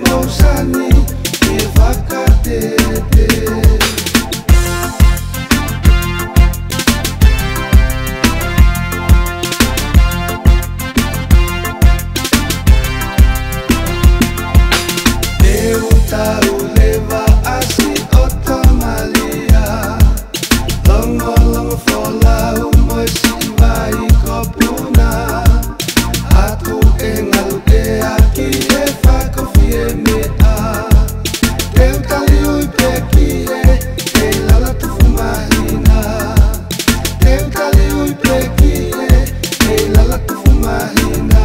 mausani e whakatete. Eu tau lewa asi o tamalia, longo longo folau moi si vai kopuna, atu e ngalu e aki e whakawhie mea. Teu tali ui pekie e lala tufu mahina, teu tali ui pekie e lala tufu mahina.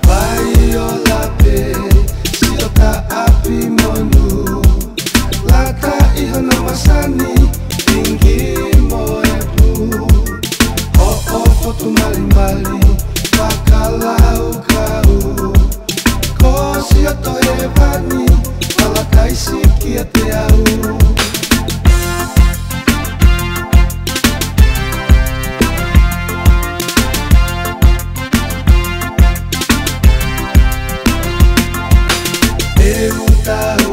Vai o lape ka api monu, laka iho na masani, tinggi moe pu. O fotu mali mali, wakalau kau. Ko sia to e vani, wala siki a te au. Eu tau